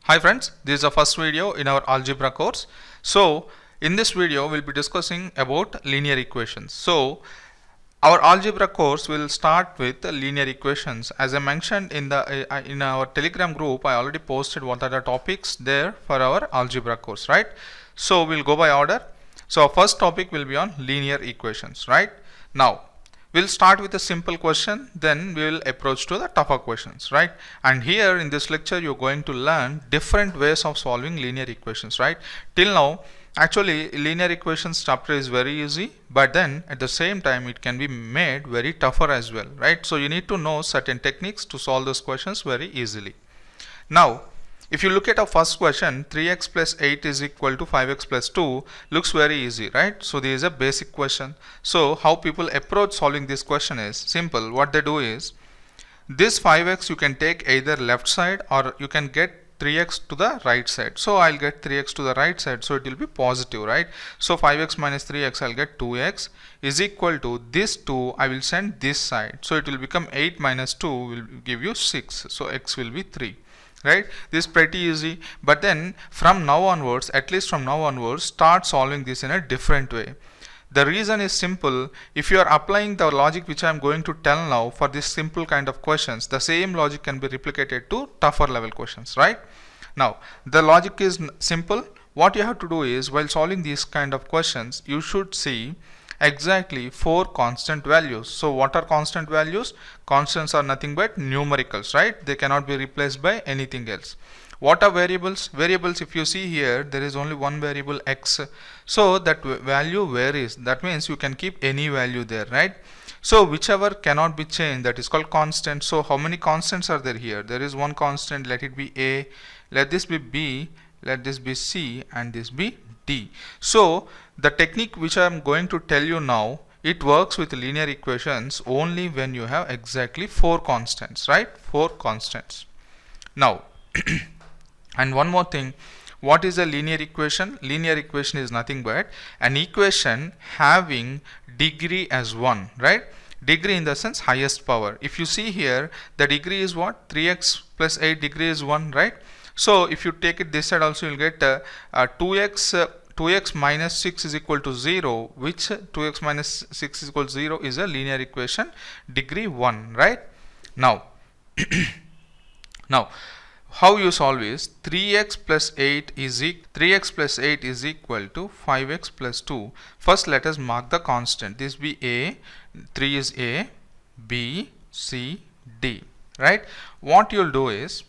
Hi friends, this is the first video in our algebra course. So in this video we'll be discussing about linear equations. So our algebra course will start with linear equations. As I mentioned in our Telegram group, I already posted what are the topics there for our algebra course, right? So we'll go by order. So our first topic will be on linear equations, right? Now we'll start with a simple question, then we will approach to the tougher questions, right? And here in this lecture you're going to learn different ways of solving linear equations, right? Till now actually linear equations chapter is very easy, but then at the same time it can be made very tougher as well, right? So you need to know certain techniques to solve those questions very easily. Now if you look at our first question, 3x plus 8 is equal to 5x plus 2 looks very easy, right? So this is a basic question. So how people approach solving this question is simple. What they do is, this 5x you can take either left side or you can get 3x to the right side. So I'll get 3x to the right side, so it will be positive, right? So 5x minus 3x, I'll get 2x is equal to this 2, I will send this side. So it will become 8 minus 2 will give you 6. So x will be 3. Right, this is pretty easy, but then from now onwards, at least from now onwards, start solving this in a different way. The reason is simple. If you are applying the logic which I am going to tell now for this simple kind of questions, the same logic can be replicated to tougher level questions, right? Now the logic is simple. What you have to do is, while solving these kind of questions, you should see exactly 4 constant values. So what are constant values? Constants are nothing but numericals, right? They cannot be replaced by anything else. What are variables? Variables, if you see here, there is only one variable x, so that value varies. That means you can keep any value there, right? So whichever cannot be changed, that is called constant. So how many constants are there here? There is one constant. Let it be a, let this be b, let this be c, and this be d. So the technique which I am going to tell you now, it works with linear equations only when you have exactly 4 constants, right? 4 constants. Now and one more thing, what is a linear equation? Linear equation is nothing but an equation having degree as 1, right? Degree in the sense highest power. If you see here, the degree is what? 3x plus 8 degree is 1, right? So if you take it this side also, you'll get 2x minus 6 is equal to 0, which 2x minus 6 is equal to 0 is a linear equation degree 1, right? Now now how you solve is 3x plus 8 is equal to 5x plus 2. First let us mark the constant. This be a, 3 is a, b, c, d, right? What you'll do is,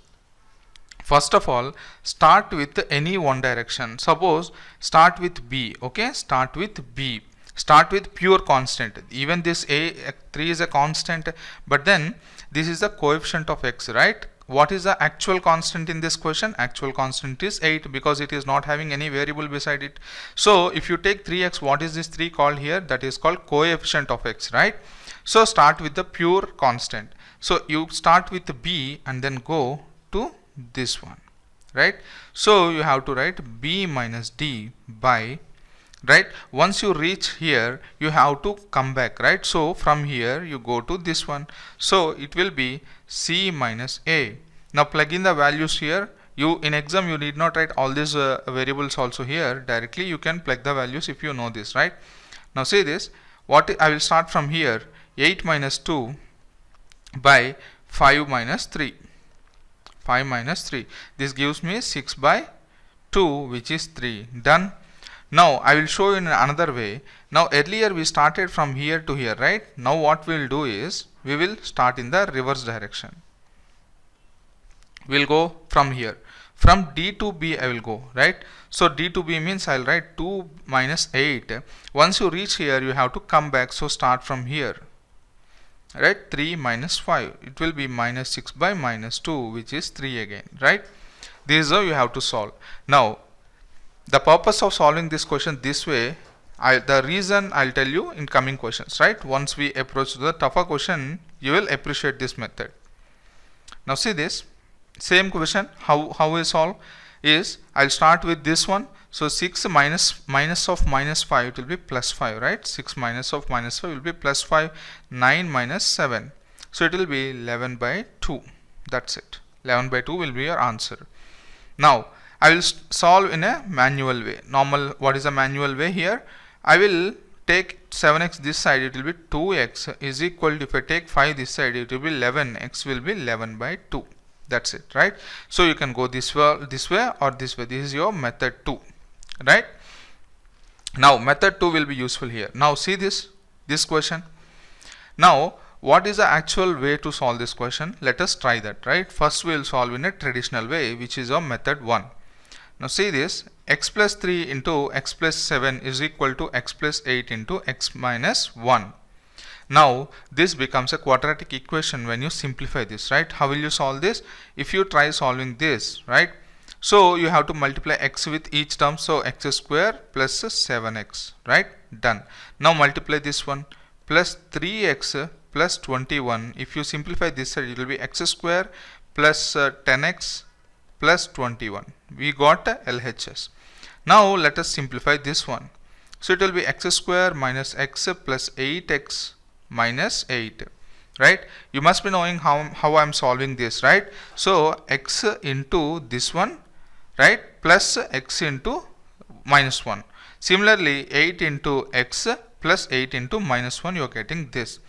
first of all, start with any one direction. Suppose start with b, okay? Start with b. Start with pure constant. Even this a, 3 is a constant, but then this is the coefficient of x, right? What is the actual constant in this question? Actual constant is 8 because it is not having any variable beside it. So if you take 3x, what is this 3 called here? That is called coefficient of x, right? So start with the pure constant. So you start with b and then go to this one, right? So you have to write b minus d by, right? Once you reach here, you have to come back, right? So from here you go to this one, so it will be c minus a. Now plug in the values here. You in exam you need not write all these variables also here. Directly you can plug the values if you know this, right? Now see this, what I will start from here, 8 minus 2 by 5 minus 3. 5 minus 3. This gives me 6 by 2, which is 3. Done. Now I will show you in another way. Now earlier we started from here to here, right? Now what we will do is, we will start in the reverse direction. We will go from here. From d to b I will go, right? So d to b means I will write 2 minus 8. Once you reach here, you have to come back. So start from here. Right, 3 minus 5, it will be minus 6 by minus 2, which is 3 again, right? This is how you have to solve. Now the purpose of solving this question this way, the reason I'll tell you in coming questions, right? Once we approach the tougher question, you will appreciate this method. Now see this same question, how we solve is, I'll start with this one. So 6 minus of minus 5, it will be plus 5, right? 6 minus of minus 5 will be plus 5. 9 minus 7. So it will be 11 by 2. That's it. 11 by 2 will be your answer. Now I will solve in a manual way. Normal, what is a manual way here? I will take 7x this side, it will be 2x is equal to, if I take 5 this side, it will be 11, x will be 11 by 2. That's it, right? So you can go this way or this way. This is your method 2, right? Now method 2 will be useful here. Now see this question. Now what is the actual way to solve this question? Let us try that, right? First we will solve in a traditional way, which is our method 1. Now see this, x plus 3 into x plus 7 is equal to x plus 8 into x minus 1. Now this becomes a quadratic equation when you simplify this, right? How will you solve this? If you try solving this, right? So you have to multiply x with each term, so x square plus 7x, right? Done. Now multiply this one, plus 3x plus 21. If you simplify this side, it will be x square plus 10x plus 21. We got LHS. Now let us simplify this one. So it will be x square minus x plus 8x minus 8, right? You must be knowing how I am solving this, right? So x into this one, right, plus x into minus 1. Similarly 8 into x plus 8 into minus 1, you are getting this.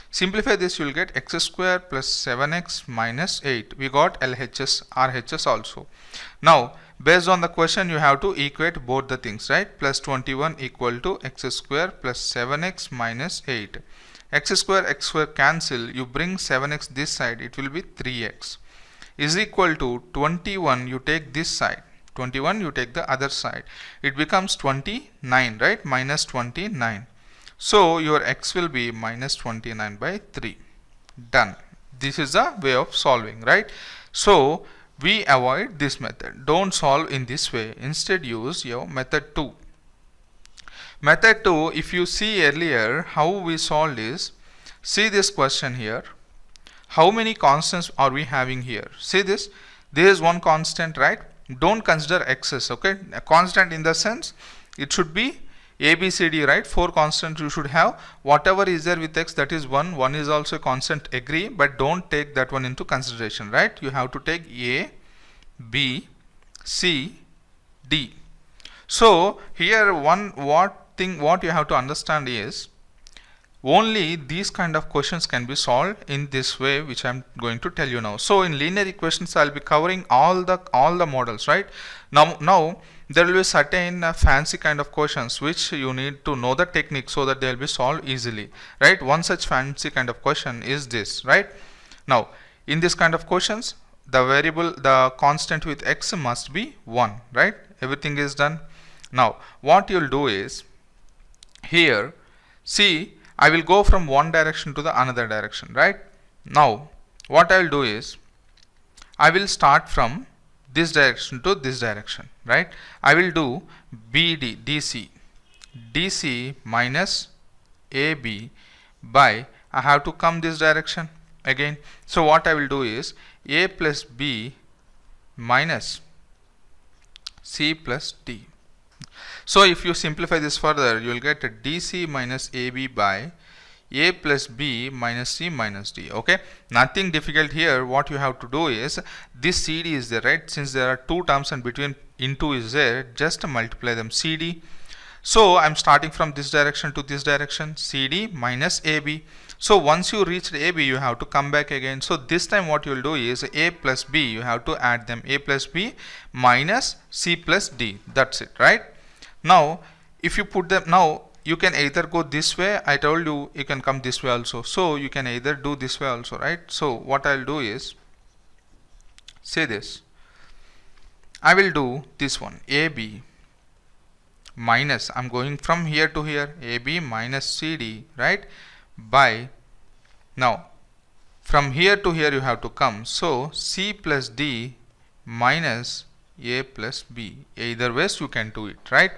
Simplify this, you will get x square plus 7x minus 8. We got LHS, RHS also. Now based on the question, you have to equate both the things, right? Plus 21 equal to x square plus 7x minus 8. X square cancel, you bring 7x this side, it will be 3x is equal to 21, you take this side, 21 you take the other side, it becomes 29, right? Minus 29. So your x will be minus 29 by 3. Done. This is the way of solving, right? So we avoid this method. Don't solve in this way. Instead use your method 2. Method 2, if you see earlier how we solved is, see this question here. How many constants are we having here? See this. There is one constant, right? Don't consider x's, okay? A constant in the sense it should be a, b, c, d, right? 4 constants you should have. Whatever is there with x, that is 1. 1 is also a constant, agree, but don't take that one into consideration, right? You have to take a, b, c, d. So here what you have to understand is only these kind of questions can be solved in this way, which I am going to tell you now. So in linear equations I will be covering all the models, right? Now there will be certain fancy kind of questions which you need to know the technique so that they will be solved easily, right? One such fancy kind of question is this, right? Now in this kind of questions, the constant with x must be 1, right? Everything is done. Now what you'll do is, here see, I will go from one direction to the another direction, right? Now what I will do is, I will start from this direction to this direction, right? I will do BD, DC minus AB by, I have to come this direction again. So what I will do is A plus B minus C plus D. So if you simplify this further, you will get a DC minus AB by A plus B minus C minus D. Okay, nothing difficult here. What you have to do is, this CD is there, right? Since there are two terms and between into is there, just multiply them, CD. So I'm starting from this direction to this direction, CD minus AB. So once you reach AB, you have to come back again. So this time what you will do is A plus B, you have to add them, A plus B minus C plus D. That's it, right? Now if you put them, now you can either go this way, I told you you can come this way also, so you can either do this way also, right? So what I'll do is, say this, I will do this one, AB minus, I'm going from here to here, AB minus CD, right? By, now from here to here you have to come, so C plus D minus A plus B. Either ways you can do it, right?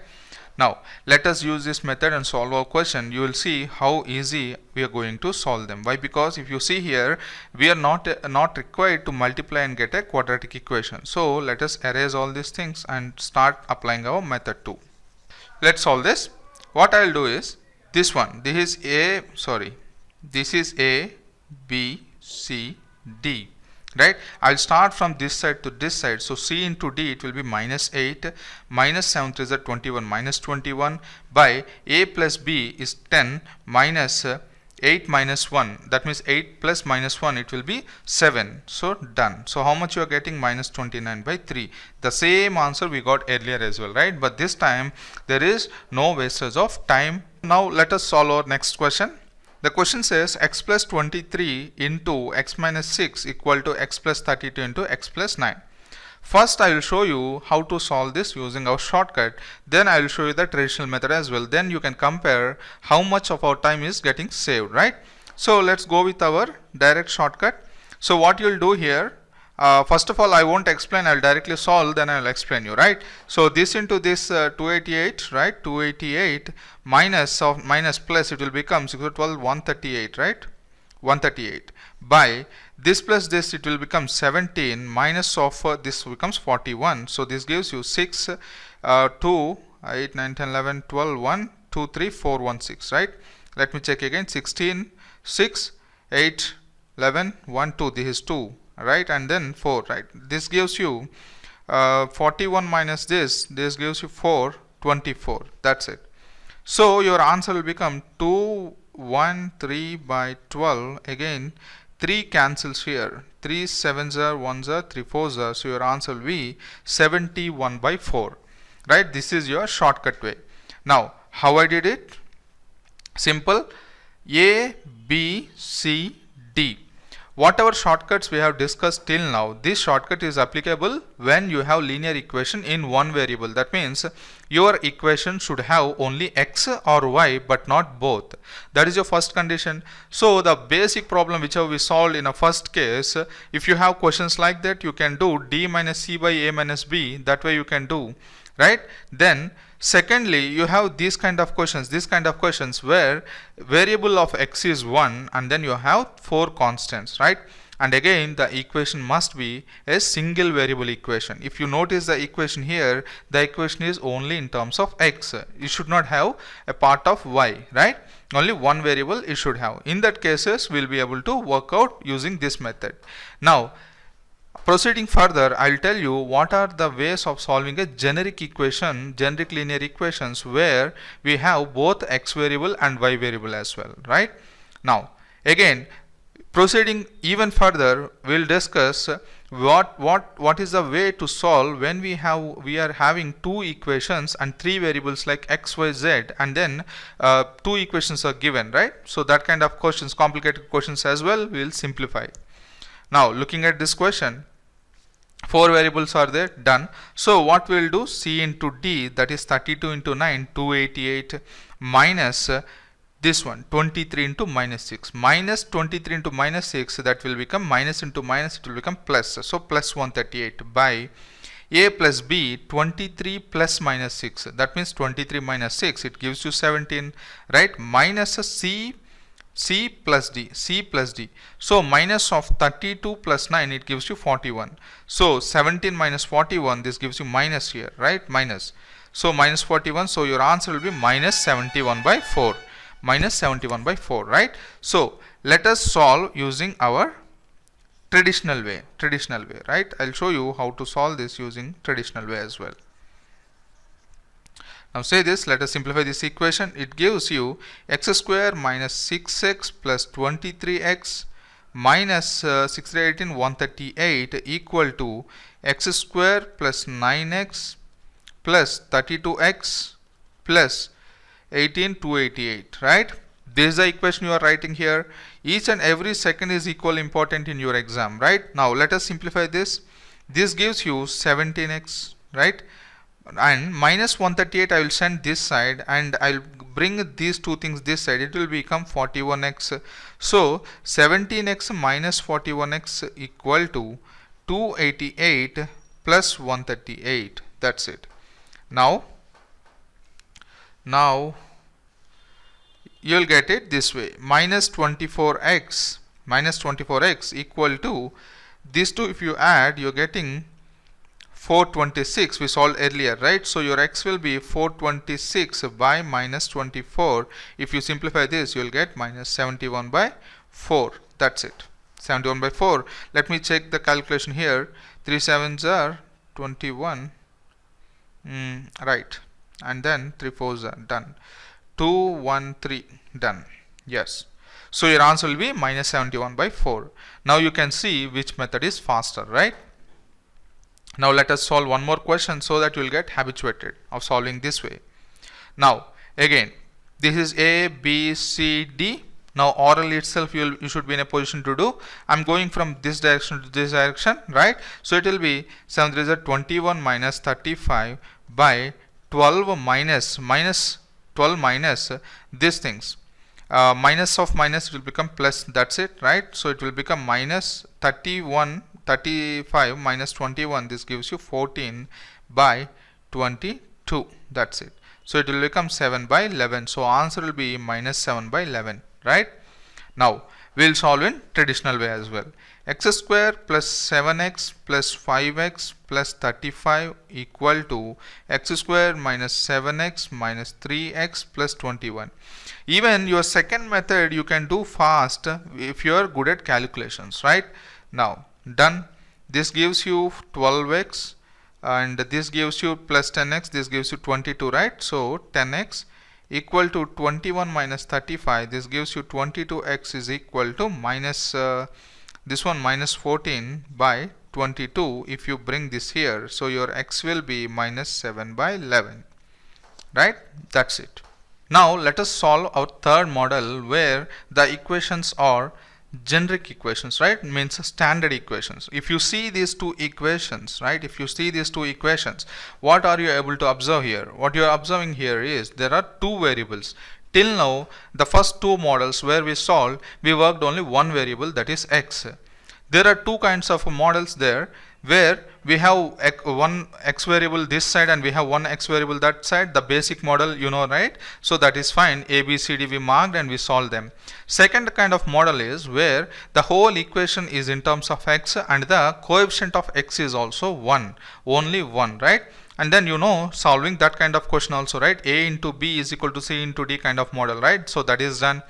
Now let us use this method and solve our question. You will see how easy we are going to solve them. Why? Because if you see here, we are not required to multiply and get a quadratic equation. So let us erase all these things and start applying our method 2. Let's solve this. What I will do is, this one, this is A, B, C, D. right? I'll start from this side to this side. So C into D, it will be minus 8, minus 7 is 21, minus 21 by A plus B is 10 minus 8 minus 1, that means 8 plus minus 1, it will be 7. So done. So how much you are getting? Minus 29 by 3. The same answer we got earlier as well, right? But this time there is no wastage of time. Now let us solve our next question. The question says x plus 23 into x minus 6 equal to x plus 32 into x plus 9. First I will show you how to solve this using our shortcut, then I will show you the traditional method as well. Then you can compare how much of our time is getting saved, right? So let's go with our direct shortcut. So what you will do here, first of all I won't explain, I will directly solve, then I will explain you, right? So this into this 288, right? 288 minus of minus plus, it will become 6 to 12, 138, right? 138 by this plus this, it will become 17 minus of this becomes 41. So this gives you 6, 2, 8, 9, 10, 11, 12, 1, 2, 3, 4, 1, 6, right? Let me check again. 16, 6, 8, 11, 1, 2. This is 2, right? And then 4, right? This gives you 41 minus this gives you 4, 24. That's it. So your answer will become 2, 1, 3 by 12. Again 3 cancels here. 3 7s are 1s are 3 4s are. So your answer will be 71 by 4. Right? This is your shortcut way. Now how I did it? Simple. A, B, C, D. Whatever shortcuts we have discussed till now, this shortcut is applicable when you have linear equation in one variable. That means your equation should have only x or y but not both. That is your first condition. So the basic problem which we solved in a first case, if you have questions like that, you can do d minus c by a minus b. That way you can do, right? Then secondly, you have this kind of questions where variable of x is 1 and then you have 4 constants, right? And again the equation must be a single variable equation. If you notice the equation here, the equation is only in terms of x. You should not have a part of y, right? Only one variable it should have. In that cases, we'll be able to work out using this method. Now proceeding further, I'll tell you what are the ways of solving a generic equation, generic linear equations where we have both x variable and y variable as well, right? Now again, proceeding even further, we'll discuss what is the way to solve when we are having two equations and three variables like x, y, z, and then two equations are given, right? So that kind of questions, complicated questions as well, we'll simplify. Now looking at this question, 4 variables are there, done. So what we will do, c into d, that is 32 into 9, 288 minus this one 23 into minus 6, minus 23 into minus 6, that will become minus into minus, it will become plus. So plus 138 by a plus b, 23 plus minus 6, that means 23 minus 6, it gives you 17, right? Minus C plus D. So minus of 32 plus 9, it gives you 41. So 17 minus 41, this gives you minus here, right? Minus. So minus 41. So your answer will be minus 71 by 4. Minus 71 by 4, right? So let us solve using our traditional way, right? I'll show you how to solve this using traditional way as well. Now say this, let us simplify this equation. It gives you x square minus 6x plus 23x minus 618 138 equal to x square plus 9x plus 32x plus 18 288, right? This is the equation you are writing here. Each and every second is equally important in your exam, right? Now let us simplify this. This gives you 17x, right? And minus 138 I will send this side and I'll bring these two things this side. It will become 41x. So 17x minus 41x equal to 288 plus 138. That's it. Now you'll get it this way. Minus 24x equal to these two, if you add, you're getting 426 we solved earlier, right? So your x will be 426 by minus 24. If you simplify this, you'll get minus 71 by 4. That's it. 71 by 4. Let me check the calculation here. 3 7s are 21. Right. And then 3 4s are done. 2 1 3 done. Yes. So your answer will be minus 71 by 4. Now you can see which method is faster, right? Now let us solve one more question so that you will get habituated of solving this way. Now again, this is A, B, C, D. Now orally itself you should be in a position to do. I'm going from this direction to this direction, right? So it will be 7 3 is 21 minus 35 by 12 minus 12 minus these things. Minus of minus will become plus, that's it, right? So it will become minus 35 minus 21, this gives you 14 by 22, that's it. So it will become 7 by 11. So answer will be minus 7 by 11, right? Now we will solve in traditional way as well. X square plus 7x plus 5x plus 35 equal to x square minus 7x minus 3x plus 21. Even your second method you can do fast if you are good at calculations, right? Now done. This gives you 12x and this gives you plus 10x, this gives you 22, right? So 10x equal to 21 minus 35, this gives you 22x is equal to minus this one minus 14 by 22. If you bring this here, so your x will be minus 7 by 11, right? That's it. Now let us solve our third model where the equations are generic equations, right? Means standard equations. If you see these two equations, right? If you see these two equations, what are you able to observe here? What you are observing here is there are two variables. Till now, the first two models where we solved, we worked only one variable, that is x. There are two kinds of models there where we have one x variable this side and we have one x variable that side. The basic model you know, right? So that is fine. A, B, C, D we marked and we solved them. Second kind of model is where the whole equation is in terms of x and the coefficient of x is also 1, only 1, right? And then you know solving that kind of question also, right? A into B is equal to C into D kind of model, right? So that is done.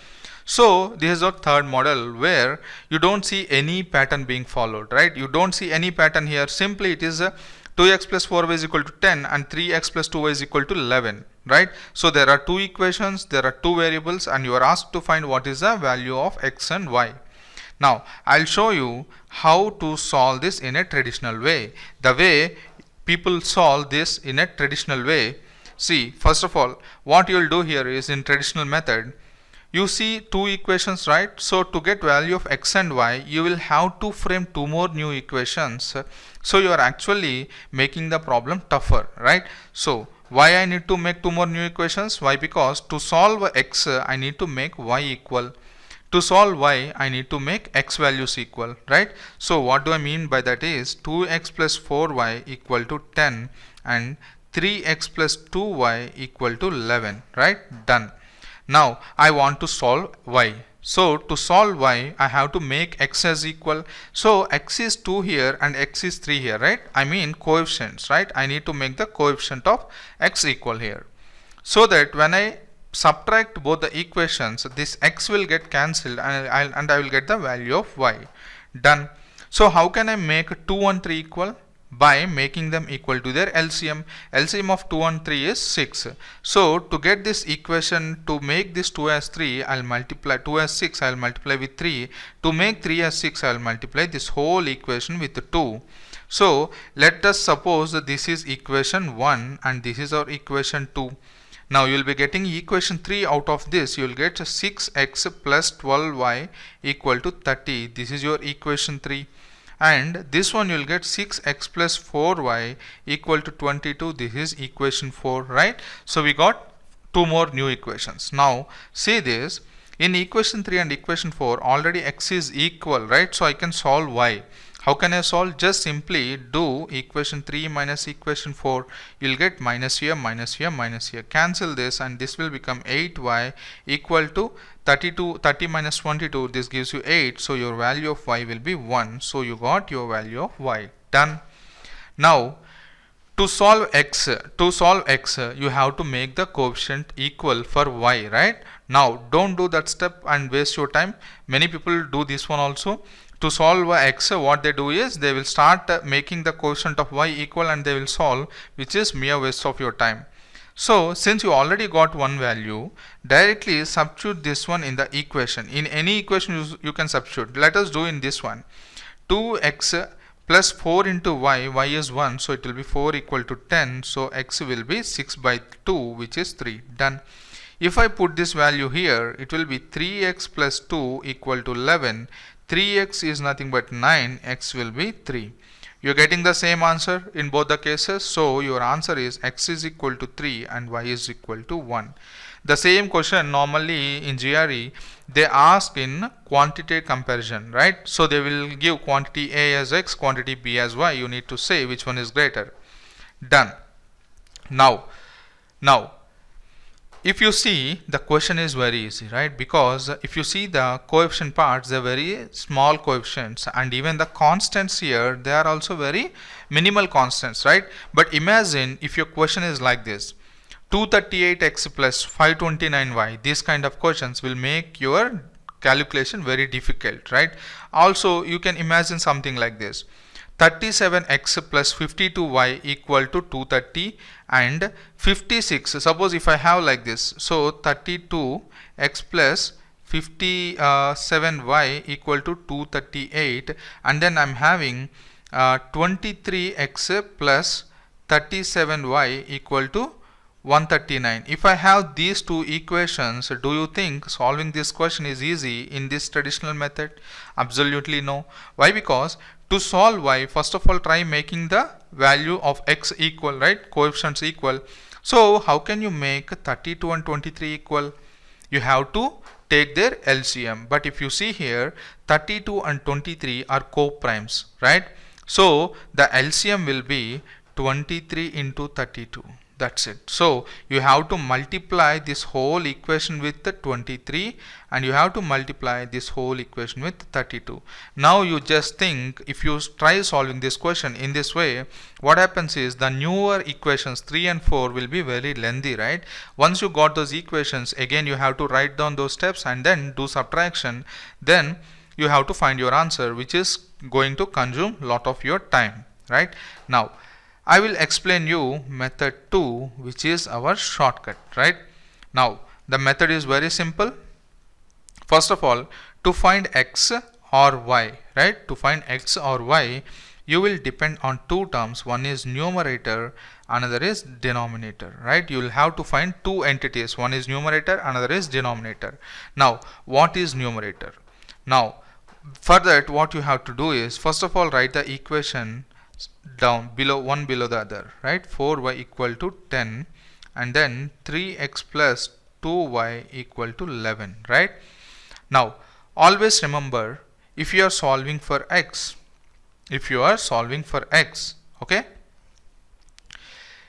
So this is our third model where you don't see any pattern being followed, right? You don't see any pattern here. Simply it is 2x plus 4y is equal to 10 and 3x plus 2y is equal to 11, right? So there are two equations, there are two variables and you are asked to find what is the value of x and y. Now I'll show you how to solve this in a traditional way. The way people solve this in a traditional way. See, first of all, what you will do here is in traditional method, you see two equations, right? So to get value of x and y, you will have to frame two more new equations. So you are actually making the problem tougher, right? So why I need to make two more new equations? Why? Because to solve x, I need to make y equal. To solve y, I need to make x values equal, right? So what do I mean by that is 2x plus 4y equal to 10 and 3x plus 2y equal to 11, right? Done. Now I want to solve y. So to solve y, I have to make x as equal. So x is 2 here and x is 3 here, right? I mean coefficients, right? I need to make the coefficient of x equal here. So that when I subtract both the equations, this x will get cancelled and I will get the value of y. Done. So how can I make 2 and 3 equal? By making them equal to their LCM. LCM of 2 and 3 is 6. So to get this equation, to make this 2 as 3, I'll multiply 2 as 6, I'll multiply with 3. To make 3 as 6, I'll multiply this whole equation with 2. So let us suppose that this is equation 1 and this is our equation 2. Now you will be getting equation 3 out of this. You will get 6x plus 12y equal to 30. This is your equation 3. And this one you will get 6x plus 4y equal to 22. This is equation 4, right? So we got two more new equations. Now see this, in equation 3 and equation 4 already x is equal, right? So I can solve y. How can I solve? Just simply do equation 3 minus equation 4. You will get minus here, minus here, minus here. Cancel this and this will become 8y equal to 30 minus 22. This gives you 8. So your value of y will be 1. So you got your value of y. Done. Now to solve x, you have to make the coefficient equal for y, right? Now don't do that step and waste your time. Many people do this one also. To solve x, what they do is they will start making the quotient of y equal and they will solve, which is mere waste of your time. So since you already got one value, directly substitute this one in the equation. In any equation you can substitute. Let us do in this one. 2x plus 4 into y is 1, so it will be 4 equal to 10, so x will be 6 by 2, which is 3. Done. If I put this value here, it will be 3x plus 2 equal to 11. 3x is nothing but 9, x will be 3. You are getting the same answer in both the cases, so your answer is x is equal to 3 and y is equal to 1. The same question normally in GRE they ask in quantity comparison, right? So they will give quantity A as x, quantity B as y. You need to say which one is greater. Done. Now if you see, the question is very easy, right? Because if you see the coefficient parts, they're very small coefficients, and even the constants here, they are also very minimal constants, right? But imagine if your question is like this: 238x plus 529y. These kind of questions will make your calculation very difficult, right? Also, you can imagine something like this: 37x plus 52y equal to 230 and 56. Suppose if I have like this, so 32x plus 57y equal to 238, and then I'm having 23x plus 37y equal to 139. If I have these two equations, do you think solving this question is easy in this traditional method? Absolutely no. Why? Because to solve y, first of all try making the value of x equal, right? Coefficients equal. So how can you make 32 and 23 equal? You have to take their LCM. But if you see here, 32 and 23 are co-primes, right? So the LCM will be 23 into 32. That's it. So you have to multiply this whole equation with the 23 and you have to multiply this whole equation with 32. Now you just think, if you try solving this question in this way, what happens is the newer equations 3 and 4 will be very lengthy, right? Once you got those equations, again you have to write down those steps and then do subtraction. Then you have to find your answer, which is going to consume lot of your time, right? Now I will explain you method 2, which is our shortcut, right? Now the method is very simple. First of all, to find x or y, right? To find x or y, you will depend on two terms. One is numerator, another is denominator, right? You will have to find two entities. One is numerator, another is denominator. Now what is numerator? Now for that, what you have to do is, first of all write the equation down below, one below the other, right? 4y equal to 10 and then 3x plus 2y equal to 11, right? Now always remember, if you are solving for x, okay,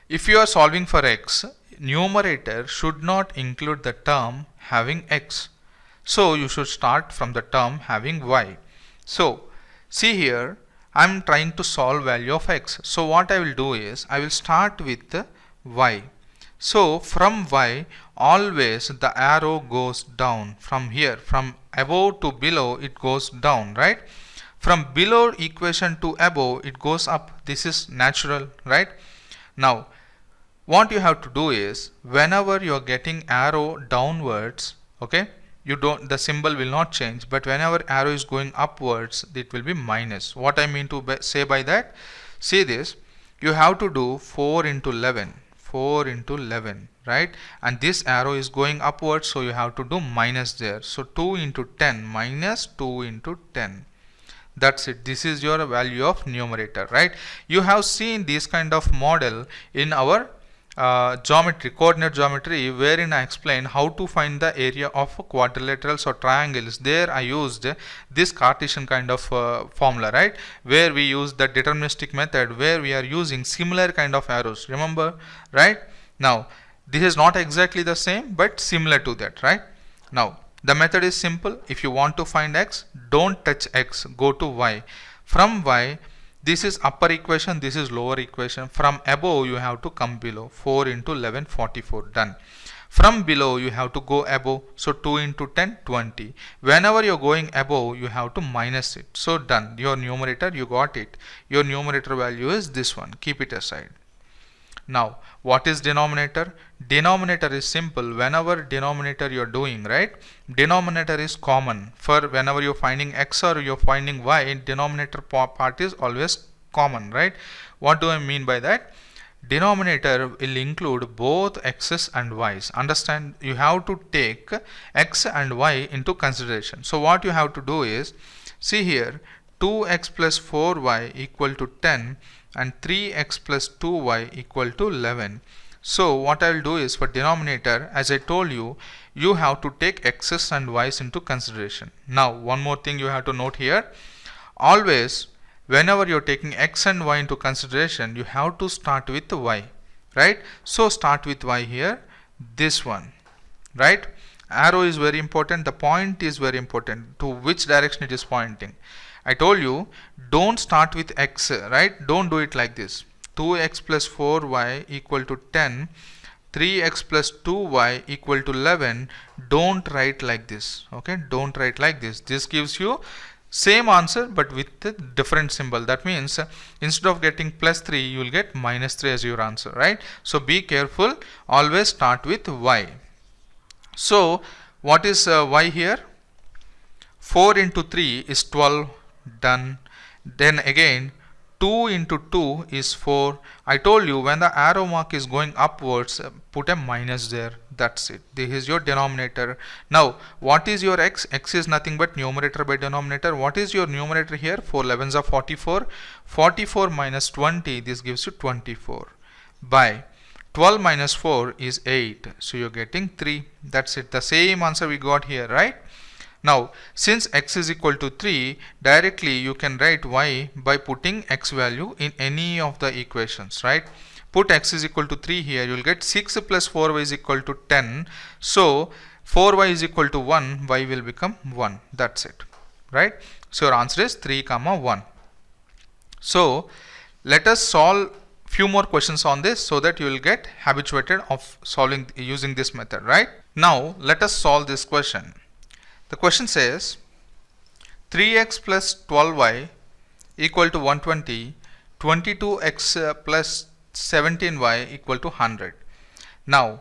if you are solving for x, numerator should not include the term having x, so you should start from the term having y. So see here, I am trying to solve value of x. So what I will do is, I will start with y. So from y, always the arrow goes down. From here, from above to below, it goes down, right? From below equation to above, it goes up. This is natural, right? Now what you have to do is, whenever you are getting arrow downwards, okay, the symbol will not change, but whenever arrow is going upwards, it will be minus. What I mean to say by that, see this, you have to do 4 into 11, right? And this arrow is going upwards, so you have to do minus there. So 2 into 10 minus 2 into 10. That's it. This is your value of numerator, right? You have seen this kind of model in our coordinate geometry, wherein I explain how to find the area of quadrilaterals or triangles. There I used this Cartesian kind of formula, right? Where we use the deterministic method, where we are using similar kind of arrows. Remember, right? Now this is not exactly the same, but similar to that, right? Now the method is simple. If you want to find x, don't touch x, go to y. From y, this is upper equation, this is lower equation. From above, you have to come below. 4 into 11, 44. Done. From below you have to go above, so 2 into 10, 20. Whenever you're going above, you have to minus it. So done, your numerator, you got it. Your numerator value is this one, keep it aside. Now what is denominator? Denominator is simple. Whenever denominator you're doing, right, denominator is common. For whenever you're finding x or you're finding y, denominator part is always common, right? What do I mean by that? Denominator will include both x's and y's. Understand, you have to take x and y into consideration. So what you have to do is, see here, 2x plus 4y equal to 10 and 3x plus 2y equal to 11. So what I will do is, for denominator, as I told you, you have to take x's and y's into consideration. Now one more thing you have to note here, always whenever you're taking x and y into consideration, you have to start with y, right? So start with y here, this one, right? Arrow is very important, the point is very important, to which direction it is pointing. I told you, don't start with x, right? Don't do it like this. 2x plus 4y equal to 10, 3x plus 2y equal to 11. Don't write like this, okay? Don't write like this. This gives you same answer but with a different symbol. That means instead of getting plus 3, you will get minus 3 as your answer, right? So be careful, always start with y. So what is y here? 4 into 3 is 12, done. Then again 2 into 2 is 4. I told you, when the arrow mark is going upwards, put a minus there. That's it. This is your denominator. Now what is your x? X is nothing but numerator by denominator. What is your numerator here? 4 11s are 44. 44 minus 20, this gives you 24. By 12 minus 4 is 8. So you're getting 3. That's it. The same answer we got here, right? Now since x is equal to 3, directly you can write y by putting x value in any of the equations, right? Put x is equal to 3 here, you will get 6 plus 4y is equal to 10. So 4y is equal to 1, y will become 1. That's it, right? So your answer is 3 comma 1. So let us solve few more questions on this so that you will get habituated of solving using this method, right? Now let us solve this question. The question says 3x plus 12y equal to 120, 22x plus 17y equal to 100. Now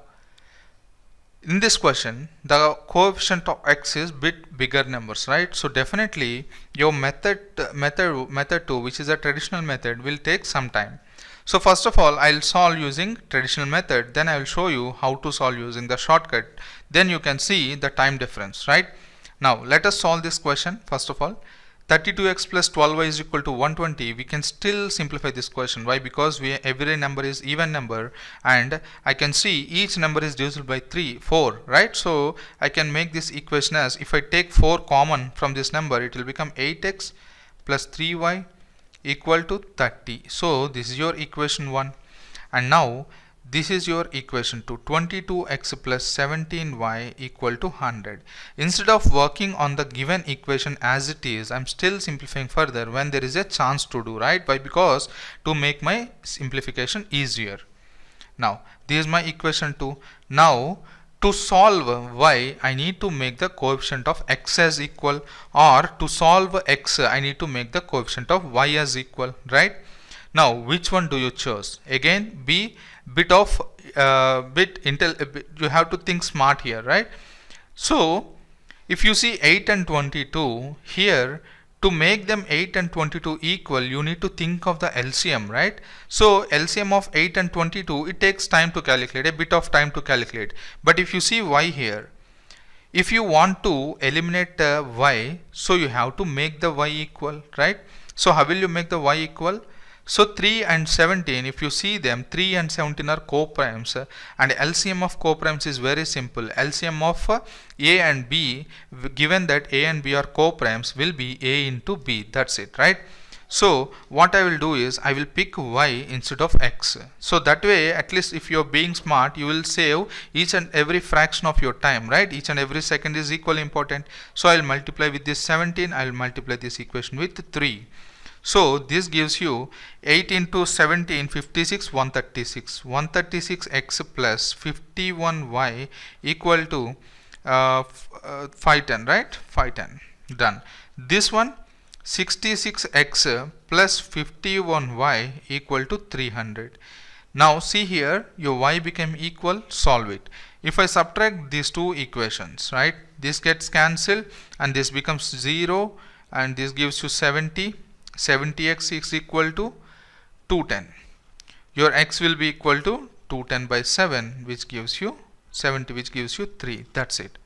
in this question, the coefficient of x is bit bigger numbers, right? So definitely your method 2, which is a traditional method, will take some time. So first of all, I'll solve using traditional method, then I will show you how to solve using the shortcut. Then you can see the time difference, right? Now let us solve this question. First of all, 32x plus 12y is equal to 120. We can still simplify this question. Why? Because every number is even number, and I can see each number is divisible by 4, right? So I can make this equation as, if I take 4 common from this number, it will become 8x plus 3y equal to 30. So this is your equation 1. And now this is your equation 2, 22x plus 17y equal to 100. Instead of working on the given equation as it is, I'm still simplifying further when there is a chance to do, right? Why? Because to make my simplification easier. Now this is my equation 2. Now to solve y, I need to make the coefficient of x as equal, or to solve x, I need to make the coefficient of y as equal, right? Now which one do you choose? Again, be bit of you have to think smart here, right? So if you see 8 and 22 here, to make them 8 and 22 equal, you need to think of the LCM, right? So LCM of 8 and 22, it takes time to calculate, a bit of time to calculate. But if you see y here, if you want to eliminate y, so you have to make the y equal, right? So how will you make the y equal? So 3 and 17, if you see them, 3 and 17 are co-primes, and LCM of co-primes is very simple. LCM of A and B, given that A and B are co-primes, will be A into B. That's it, right? So what I will do is, I will pick y instead of x. So that way, at least if you are being smart, you will save each and every fraction of your time, right? Each and every second is equally important. So I will multiply with this 17, I will multiply this equation with 3. So this gives you 8 into 17, 56, 136. 136x plus 51y equal to 510, right? 510. Done. This one 66x plus 51y equal to 300. Now see here, your y became equal, solve it. If I subtract these two equations, right, this gets cancelled and this becomes 0 and this gives you 70. 70x is equal to 210. Your x will be equal to 210 by 7, which gives you 70, which gives you 3. That's it.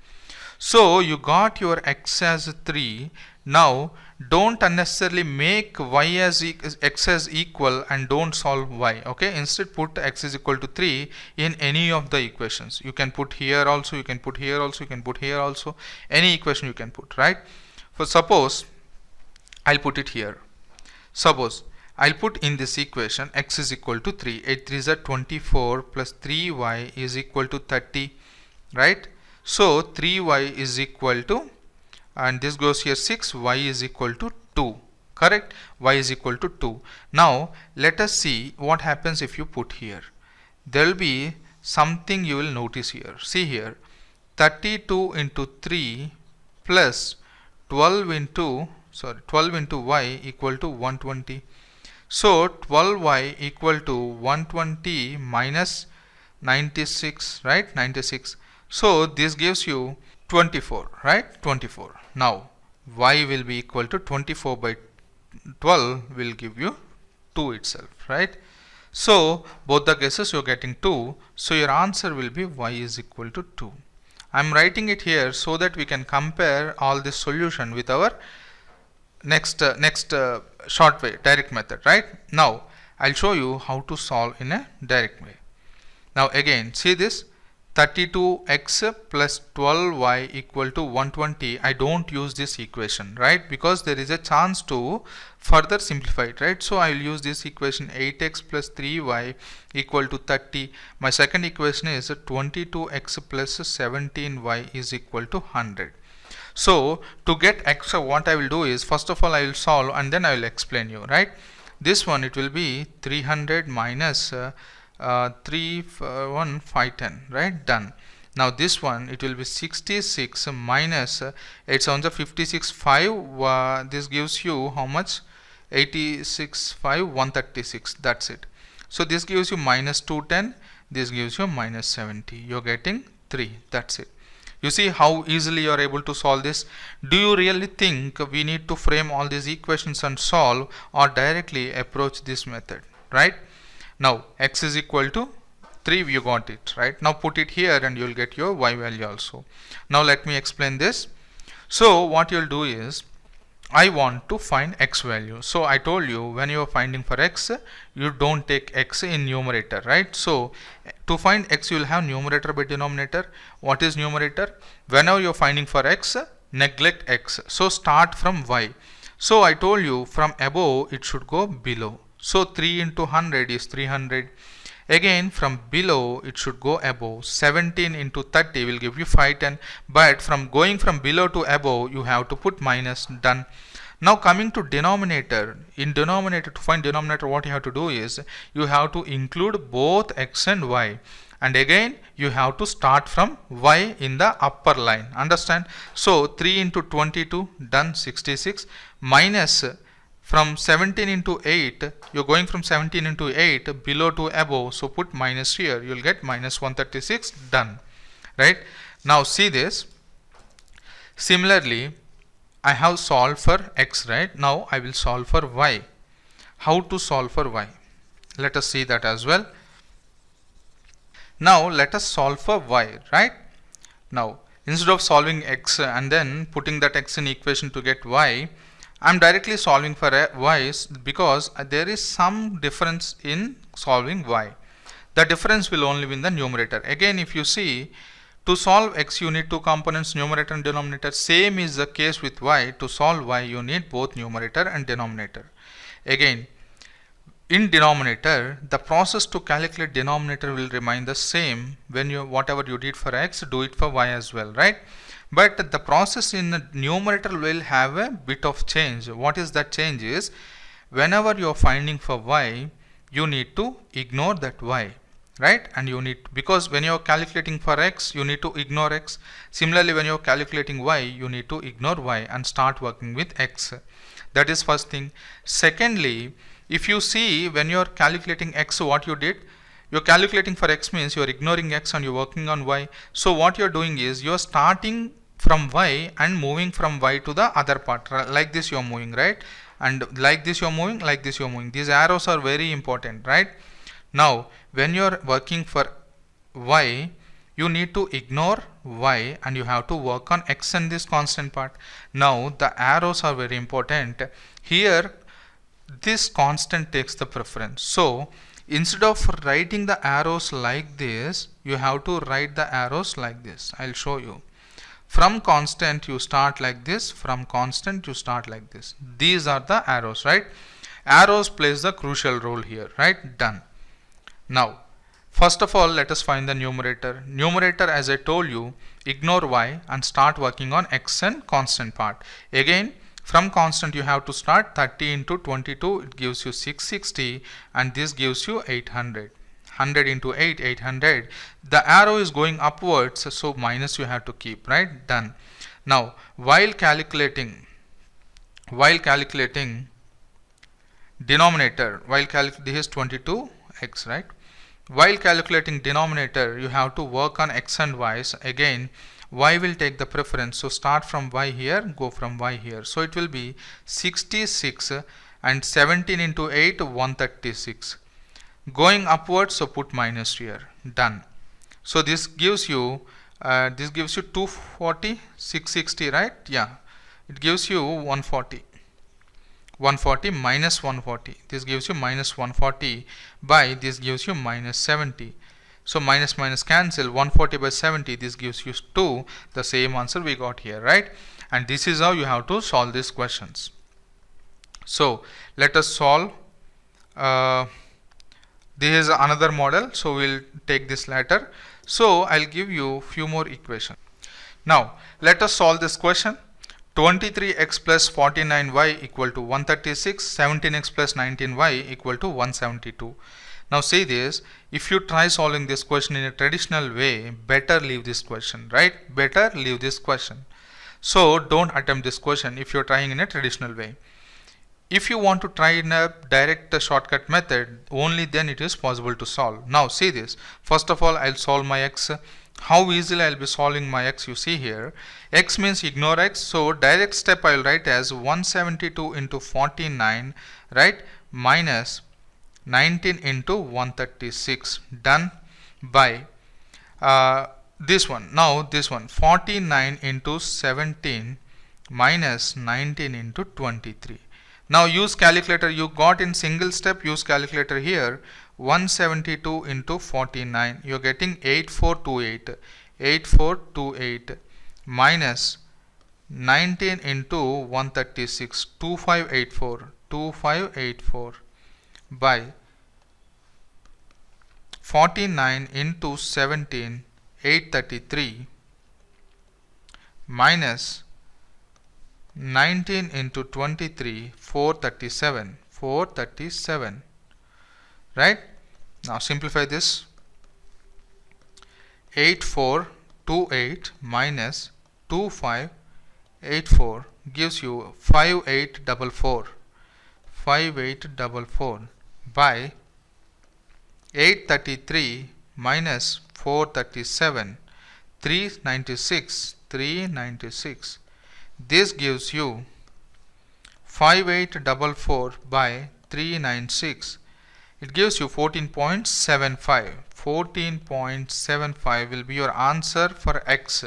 So you got your x as 3. Now don't unnecessarily make y as x as equal and don't solve y. Okay, instead put x is equal to 3 in any of the equations. You can put here also, you can put here also, you can put here also. Any equation you can put, right? For suppose I'll put it here. Suppose I'll put in this equation x is equal to 3. 8 3 is 24 plus 3y is equal to 30, right? So 3y is equal to, and this goes here 6, y is equal to 2, correct? Y is equal to 2. Now let us see what happens if you put here. There will be something you will notice here. See here, 32 into 3 plus 12 into y equal to 120. So 12y equal to 120 minus 96, right? 96. So this gives you 24, right? 24. Now y will be equal to 24 by 12 will give you 2 itself, right? So both the cases you are getting 2. So your answer will be y is equal to 2. I am writing it here so that we can compare all this solution with our next short way, direct method, right? Now I'll show you how to solve in a direct way. Now again, see this 32x plus 12y equal to 120. I don't use this equation, right? Because there is a chance to further simplify it, right? So I will use this equation 8x plus 3y equal to 30. My second equation is 22x plus 17y is equal to 100. So to get x, what I will do is, first of all I will solve and then I will explain you, right? This one it will be 300 minus 510, right? Done. Now this one it will be 66 minus 8 7 56 5. This gives you how much? 86 5 136. That's it. So this gives you minus 210. This gives you minus 70. You're getting 3. That's it. You see how easily you are able to solve this. Do you really think we need to frame all these equations and solve, or directly approach this method, right? Now x is equal to 3, you got it, right? Now put it here and you will get your y value also. Now let me explain this. So what you will do is, I want to find x value. So I told you, when you are finding for x, you don't take x in numerator, right? So to find x, you will have numerator by denominator. What is numerator? Whenever you are finding for x, neglect x. So start from y. So I told you, from above it should go below. So 3 into 100 is 300. Again from below it should go above. 17 into 30 will give you 510. But from going from below to above, you have to put minus. Done. Now coming to denominator. In denominator, to find denominator, what you have to do is, you have to include both x and y. And again you have to start from y in the upper line. Understand? So 3 into 22, done, 66, minus from 17 into 8, you're going from 17 into 8 below to above, so put minus here, you'll get minus 136, done, right? Now see this. Similarly, I have solved for x, right? Now I will solve for y. How to solve for y? Let us see that as well. Now let us solve for y, right? Now instead of solving x and then putting that x in equation to get y, I am directly solving for y, because there is some difference in solving y. The difference will only be in the numerator. Again, if you see, to solve x you need two components, numerator and denominator. Same is the case with y. To solve y you need both numerator and denominator. Again, in denominator, the process to calculate denominator will remain the same. When you, whatever you did for x, do it for y as well, right? But the process in the numerator will have a bit of change. What is that change is, whenever you are finding for y, you need to ignore that y, right? And you need, because when you are calculating for x, you need to ignore x. Similarly, when you are calculating y, you need to ignore y and start working with x. That is first thing. Secondly, if you see, when you are calculating x, what you did, you are calculating for x means you are ignoring x and you are working on y. So what you are doing is you are starting from y and moving from y to the other part. Like this you are moving, right? And like this you are moving, like this you are moving. These arrows are very important, right? Now when you are working for y, you need to ignore y and you have to work on x and this constant part. Now the arrows are very important. Here this constant takes the preference. So instead of writing the arrows like this, you have to write the arrows like this. I'll show you. From constant you start like this, from constant you start like this. These are the arrows, right? Arrows plays the crucial role here, right? Done. Now first of all, let us find the numerator. Numerator, as I told you, ignore y and start working on x and constant part. Again, from constant you have to start. 30 into 22, it gives you 660, and this gives you 800. 100 into 8, 800. The arrow is going upwards, so minus you have to keep, right? Done. Now while calculating denominator, this is 22x, right? While calculating denominator, you have to work on x and y's. Again, y will take the preference, so start from y here, go from y here. So it will be 66 and 17 into 8, 136. Going upwards, so put minus here. Done. So this gives you 240, 660, right? Yeah, it gives you 140. 140 minus 140, this gives you minus 140 by this gives you minus 70. So minus minus cancel, 140 by 70, this gives you 2. The same answer we got here, right? And this is how you have to solve these questions. So let us solve. This is another model, so we'll take this later. So I'll give you few more equations. Now let us solve this question. 23x plus 49y equal to 136, 17x plus 19y equal to 172. Now see this, if you try solving this question in a traditional way, better leave this question, right? Better leave this question. So don't attempt this question if you're trying in a traditional way. If you want to try in a direct shortcut method, only then it is possible to solve. Now see this, first of all I'll solve my x. How easily I'll be solving my x, you see here, x means ignore x, so direct step I'll write as 172 into 49, right, minus 19 into 136, done, by this one. Now this one, 49 into 17 minus 19 into 23. Now use calculator, you got in single step, use calculator here. 172 into 49, you're getting 8428 minus 19 into 136, 2584 by 49 into 17, 833 minus 19 into 23, 437, right? Now simplify this. 8428 minus 2584 gives you 5844 by 833 minus 437, 396. This gives you 5844 by 396. It gives you 14.75. 14.75 will be your answer for x.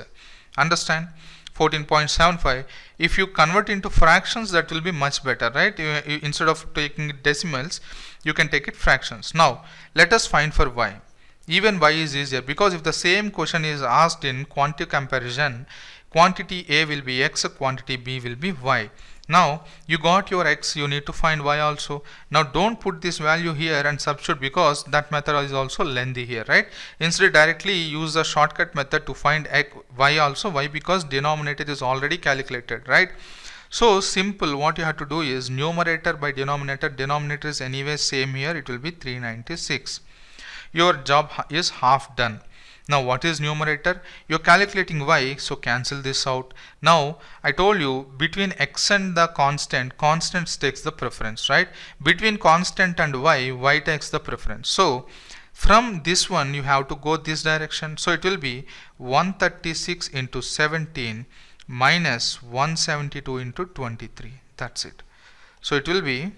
Understand? 14.75. If you convert into fractions, that will be much better, right? Instead of taking decimals, you can take it fractions. Now let us find for y. Even y is easier, because if the same question is asked in quantity comparison, quantity A will be x, quantity B will be y. Now you got your x, you need to find y also. Now don't put this value here and substitute, because that method is also lengthy here, right? Instead directly use the shortcut method to find y also. Why? Because denominator is already calculated, right? So simple, what you have to do is numerator by denominator. Denominator is anyway same here, it will be 396. Your job is half done. Now what is numerator? You're calculating y, so cancel this out. Now I told you between x and the constant, constants takes the preference, right? Between constant and y takes the preference. So from this one you have to go this direction. So it will be 136 into 17 minus 172 into 23. That's it. So it will be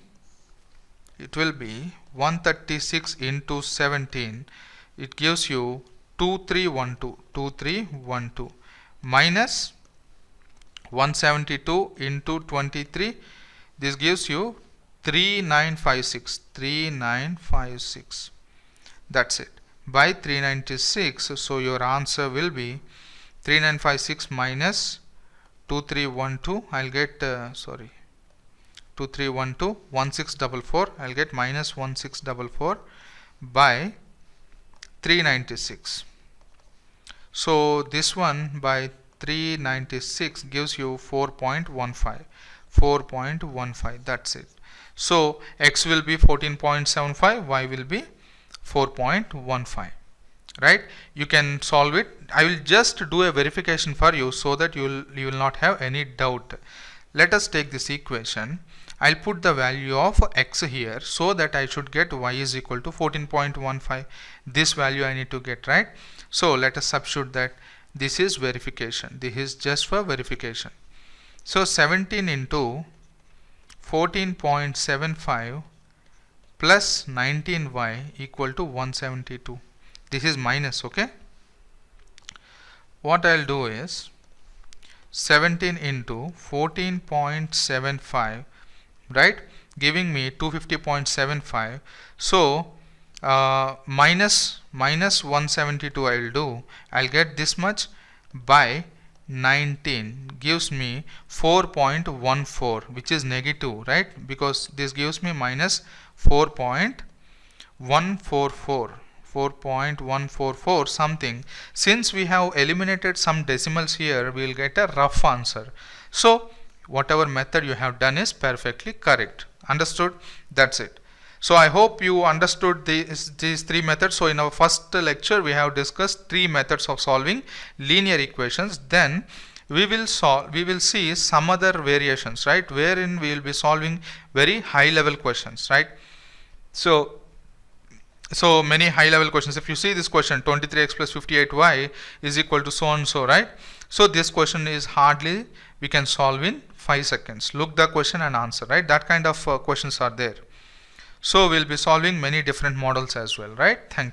136 into 17. It gives you 2312 minus 172 into 23. This gives you 3956. That's it. By 396, so your answer will be 3956 minus 2312. I'll get 2312 1644. I'll get minus 1644 by 396. So this one by 396 gives you 4.15. That's it. So x will be 14.75, y will be 4.15. Right? You can solve it. I will just do a verification for you so that you will not have any doubt. Let us take this equation. I'll put the value of x here so that I should get y is equal to 14.15. This value I need to get, right? So let us substitute that. This is verification. This is just for verification. So 17 into 14.75 plus 19y equal to 172. This is minus, okay? What I'll do is 17 into 14.75, right, giving me 250.75. So minus 172 I will do. I'll get this much by 19 gives me 4.14, which is negative, right? Because this gives me minus 4.144 something. Since we have eliminated some decimals here, we will get a rough answer. So whatever method you have done is perfectly correct. Understood? That's it. So I hope you understood these three methods. So in our first lecture we have discussed three methods of solving linear equations. Then we will see some other variations, right, wherein we will be solving very high level questions, right? So many high level questions. If you see this question, 23x plus 58y is equal to so and so, right? So this question is hardly we can solve in 5 seconds. Look the question and answer, right? That kind of questions are there. So we'll be solving many different models as well, right? Thank you.